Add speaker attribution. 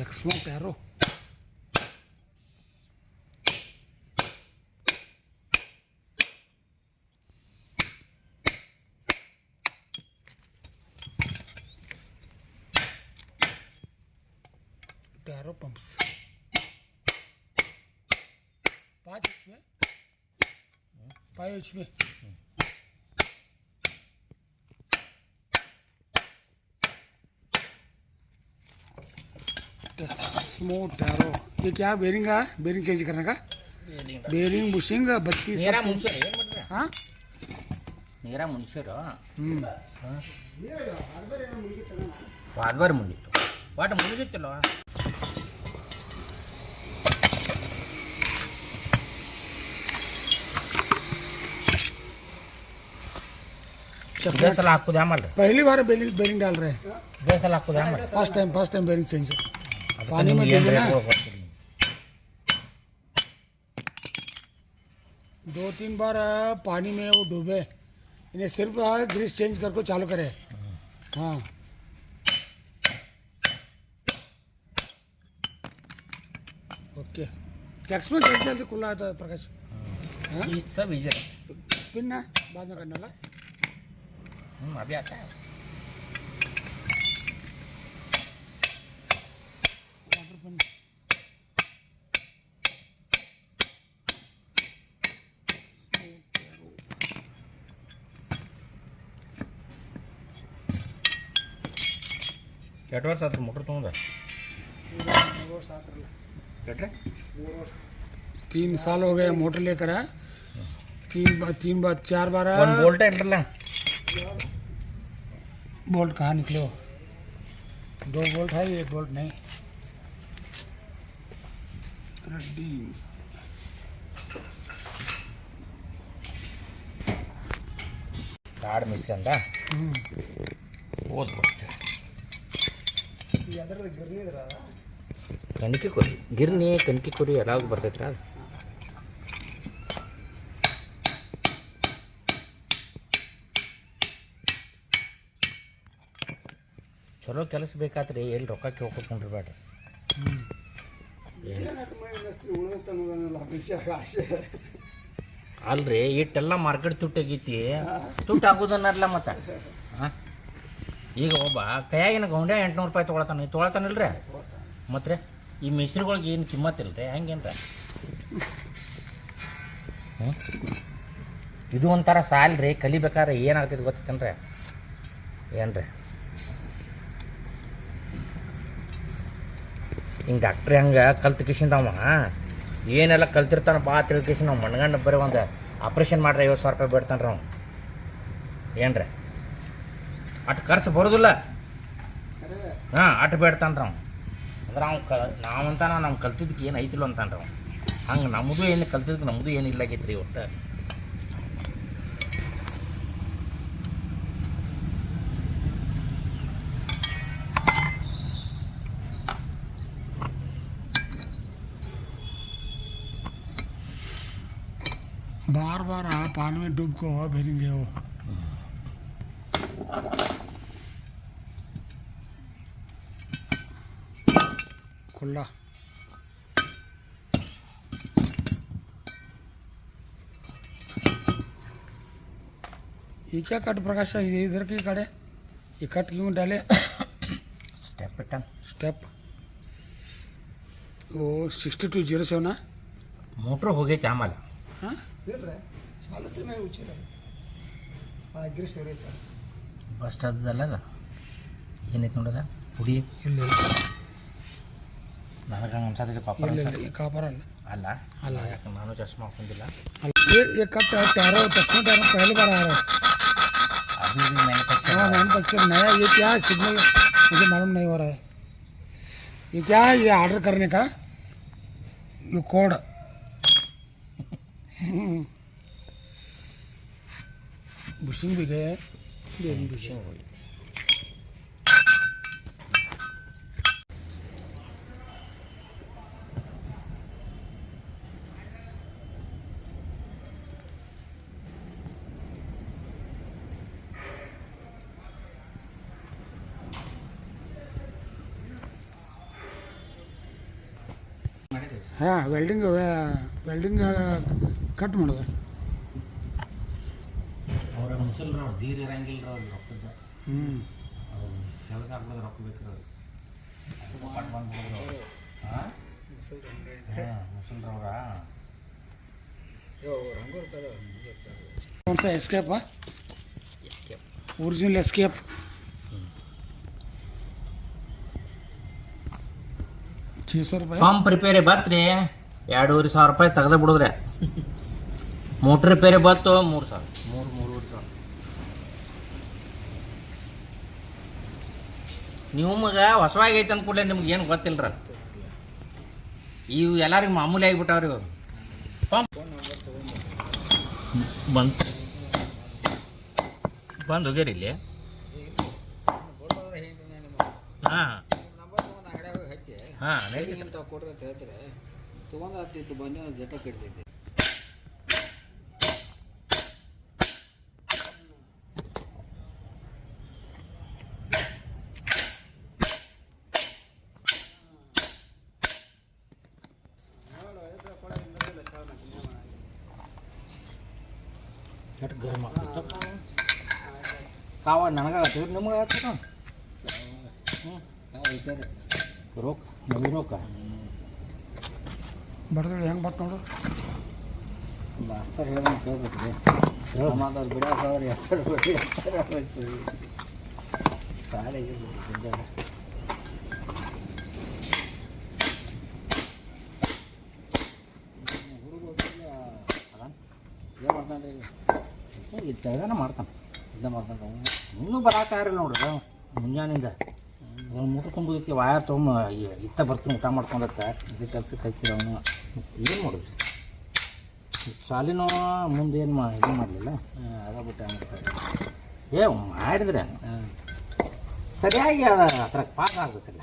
Speaker 1: Texmo Taro Taro pumps 5 HP 5 HP Texmo Taro. ये क्या bearing है? बेरिंग चेंज करने का? बेरिंग बुशिंग बत्ती
Speaker 2: ನೇರ
Speaker 1: सब
Speaker 2: ಮುನ್ಸೂರು ಏನು ಮಾಡ್ರಿ
Speaker 1: हाँ
Speaker 2: ನೇರ ಮುನ್ಸೂರು
Speaker 1: हम्म
Speaker 2: ವಾದ್ವಾರ ಮುಗಿತ್ತು ಒಟ್ಟು ಮುಗಿದಿತ್ತಲ್ಲ ಇದೇ ಸಲ ಹಾಕೋದು ಆಮಲ್ಲ
Speaker 1: पहली बार बेरिंग बेरिंग डाल रहे हैं।
Speaker 2: ಇದೇ ಸಲ ಹಾಕೋದು ಆಮಲ್ಲ
Speaker 1: फर्स्ट टाइम बेरिंग चेंज।
Speaker 2: ಅದಕ್ಕೆ
Speaker 1: पानी में
Speaker 2: ನಿಮ್ಗೆ ಏನು
Speaker 1: डूबे ना
Speaker 2: ರೇಟ್ ಕೊಡ್ತೀನಿ
Speaker 1: 2-3 बार पानी में वो डूबे, इन्हें सिर्फ ग्रीस चेंज करके चालू करे। हाँ ओके। टैक्स में जल्दी जल्दी खुला आता है प्रकाश। हाँ
Speaker 2: ಈ सब ಈಜಿ
Speaker 1: पिन ना बाद में करने वाला।
Speaker 2: अभी आता है
Speaker 1: वाटर पिन
Speaker 2: ಎಷ್ಟು ವರ್ಷ ಆತ್ರಿ ಮೋಟ್ರ್ ತೊಗೊಂಡ ಎಟ್ರೆ
Speaker 1: 3 साल हो गए मोटर लेकर। 4 बार
Speaker 2: ಒಂದು ಬೋಲ್ಟ ಇರಲ್ಲ
Speaker 1: बोल्ट कहाँ निकले हो? 2 बोल्ट है, 1 बोल्ट नहीं। रड्डी
Speaker 2: ಕಾಡು ಮಿಸ್ರಿ ಅಂತ ಓದ್ಬೋದು ಕಣಿಕೆ ಕೊರಿ ಗಿರ್ನಿ ಕಣಿಕೆ ಕೊರಿ ಎಲ್ಲ ಬರ್ತೈತ್ರ ಅದು ಚಲೋ ಕೆಲಸ ಬೇಕಾದ್ರೆ ಎಲ್ಲಿ ರೊಕ್ಕ ಕೇಳ್ಕೊಂಡ್ರಿಬೇಡ್ರಿ ಅಲ್ರಿ ಇಟ್ಟೆಲ್ಲ ಮಾರ್ಕೆಟ್ ತುಟ್ಟಾಗೈತಿ ತುಟ್ಟು ಆಗೋದನ್ನಲ್ಲ ಮತ್ತೆ ಹಾಂ ಈಗ ಒಬ್ಬ ಕೈಯಾಗಿನ ಗೌಂಡೆ 800 ರೂಪಾಯಿ ತೊಗೊಳತಾನಿಲ್ರಿ ಮತ್ತೆ ಈ ಮಿಸ್ತ್ರಿಗಳಿಗೆ ಏನು ಕಿಮ್ಮತ್ತಿಲ್ರಿ ಹೆಂಗೇನ್ರಿ ಹ್ಞೂ ಇದು ಒಂಥರ ಸಾಲ್ರಿ ಕಲಿಬೇಕಾದ್ರೆ ಏನಾಗ್ತೈತೆ ಗೊತ್ತೈತೇನ್ರಿ ಏನ್ರಿ ಹಿಂಗೆ ಡಾಕ್ಟ್ರಿ ಹಂಗೆ ಕಲ್ತು ಕಿಶಿಂದವ ಏನೆಲ್ಲ ಕಲ್ತಿರ್ತಾನೆ ಬಾ ತಿಳ್ಕಿಸಿ ನಾವು ಮಣ್ಗಂಡು ಬರೀ ಒಂದು ಆಪ್ರೇಷನ್ ಮಾಡ್ರೆ 50,000 ರೂಪಾಯಿ ಬಿಡ್ತಾನೆ ರೀ ಅವ್ನು ಏನ್ರಿ ಅಷ್ಟು ಖರ್ಚು ಬರೋದಿಲ್ಲ ಹಾಂ ಅಷ್ಟು ಬೇಡ್ತಾನೆ ರೀ ಅವ್ನು ಅಂದ್ರೆ ಅವ್ನು ನಾವಂತಾನ ನಾವು ಕಲ್ತಿದ್ದಕ್ಕೆ ಏನು ಐತಿಲ್ಲ ಅಂತಾನೆ ರೀ ಅವ್ನು ಹಂಗೆ ನಮ್ಮದು ಏನು ಕಲ್ತಿದ್ದಕ್ಕೆ ನಮ್ಮದು ಏನು ಇಲ್ಲಾಗೈತೆ ರೀ ಒಟ್ಟು
Speaker 1: बार बार पानी में डूब को बेरिंग वो खुला। ये क्या कट प्रकाश है? ये इधर की कट है, ये कट क्यों डाले?
Speaker 2: ಸ್ಟೆಪ್ ಇಟ್ಟಾನ
Speaker 1: स्टेप वो 6207 ना।
Speaker 2: ಮೋಟ್ರ್ ಹೋಗೈತೆ ಆಮೇಲೆ
Speaker 1: हाँ
Speaker 2: ಬಸ್ ಅದಲ್ಲ ಅದು ಏನೈತೆ ನೋಡದ ಪುಡಿ
Speaker 1: ಇಲ್ಲ
Speaker 2: ನನಗೆ ಹಂಗೆ ಅನ್ಸತ್ತೆ ಕಾಪರ್
Speaker 1: ಇಲ್ಲ ಕಾಪರ್ ಅಲ್ಲ
Speaker 2: ಅಲ್ಲ
Speaker 1: ಅಲ್ಲ
Speaker 2: ಯಾಕೆ ನಾನು ಚಶ್ಮಾ ಹಾಕೊಂಡಿಲ್ಲ
Speaker 1: ये कट टैरो टेक्समो टैरो पहली बार आ रहा है।
Speaker 2: अभी भी मैन्युफैक्चर
Speaker 1: हाँ मैनुफैक्चर नया। ये क्या सिग्नल मुझे मालूम नहीं हो रहा है। ये क्या है? ये ऑर्डर करने का ये कोड बुशिंग भी गए, बेरिंग भी गए। ಹಾಂ ವೆಲ್ಡಿಂಗ್ ಕಟ್ ಮಾಡೋದು.
Speaker 2: ಅವ್ರ ಮುಸಲ್ರ ಅವ್ರು ಧೀರ್ ಇರಂಗಿಲ್ಲ ಅವ್ರಿಗೆ ರೊಕ್ಕದ
Speaker 1: ಹ್ಞೂ
Speaker 2: ಅವ್ರು ಕೆಲಸ ಆಗ್ಬೋದು ರೊಕ್ಕ ಬೇಕ್ರಿ ಅವ್ರಿಗೆ ಪಟ್ ಬಂದ್ಬಿಡೋದು ಅವ್ರು. ಹಾಂ ಮುಸಲ್ರವ್ರ
Speaker 1: कौन सा एस्केप है?
Speaker 2: ಎಸ್ಕೇಪ್
Speaker 1: ओरिजिनल एस्केप 600 रुपये.
Speaker 2: ಪಂಪ್ ರಿಪೇರಿ ಬತ್ರಿ 2,500 ರೂಪಾಯಿ ತೆಗೆದು ಬಿಡುದ್ರಿ. ಮೋಟ್ರ್ ರಿಪೇರಿ ಬತ್ತು 3,000 3,500. ನಿಮಗೆ ಹೊಸವಾಗೈತೆ ಅಂದ ಕೂಡಲೇ ನಿಮ್ಗೆ ಏನು ಗೊತ್ತಿಲ್ಲರ, ಇವು ಎಲ್ಲರಿಗೂ ಮಾಮೂಲಿ ಆಗಿಬಿಟ್ಟವ್ರಿ ಇವರು. ಪಂಪ್ ಬಂದು ಹೋಗ್ಯಾರ ಇಲ್ಲಿ. ಹಾಂ ಹಾಂ
Speaker 3: ತೊಗೊಂಡು ಬಂದು ಜಟ ಕೆಡ್ತೈತಿ.
Speaker 2: ಗರಮ ಕಾವ ನನಗಾಗತ್ತೀವಿ ನಿಮಗೆ ಆಗ್ತದ. ರೊಕ್ಕ ನಮಗೆ ರೊಕ್ಕ
Speaker 1: ಬಡದಳು ಹೆಂಗೆ ಬತ್ತು ನೋಡು.
Speaker 3: ಮಾಸ್ತರ್ ಹೇಳೋದು ಕೇಳ್ಬೇಕ್ರಿ. ಶ್ರಮದವ್ರು ಬಿಡೋಕೆ ಹೋದ್ರೆ ಶಾಲೆಗೆ ಏನು ಮಾಡ್ತಾನೆ ರೀ?
Speaker 2: ಇದು ತೆಗ್ದಾನ ಮಾಡ್ತಾನೆ.
Speaker 3: ಇದ್ದ ಮಾಡ್ತಾನೆ.
Speaker 2: ಇನ್ನೂ ಬರಾಕಾರಿಲ್ಲ ನೋಡ್ರಿ ಮುಂಜಾನಿಂದ. ಒಂದು ಮೂರು ತುಂಬಿದಕ್ಕೆ ವಾಯ ತೊಗೊಂಡು ಇತ್ತ ಬರ್ತೀನಿ ಊಟ ಮಾಡ್ಕೊಂಡತ್ತೆ.
Speaker 3: ಇದು ಕೆಲ್ಸಕ್ಕೆ ಹಚ್ಚಿರ ಅವನು.
Speaker 2: ಏನು ಮಾಡೋದು ಸಾಲಿನೂ ಮುಂದೆ ಏನು ಇದು ಮಾಡಲಿಲ್ಲ.
Speaker 3: ಅದ ಬಿಟ್ಟು ಅಂದ್ಬಿಡ್ತಾರೆ.
Speaker 2: ಮಾಡಿದ್ರೆ
Speaker 3: ಹಾಂ
Speaker 2: ಸರಿಯಾಗಿ ಅದ ಅದ್ರ ಪಾಸ್ ಆಗ್ಬೇಕಲ್ಲ.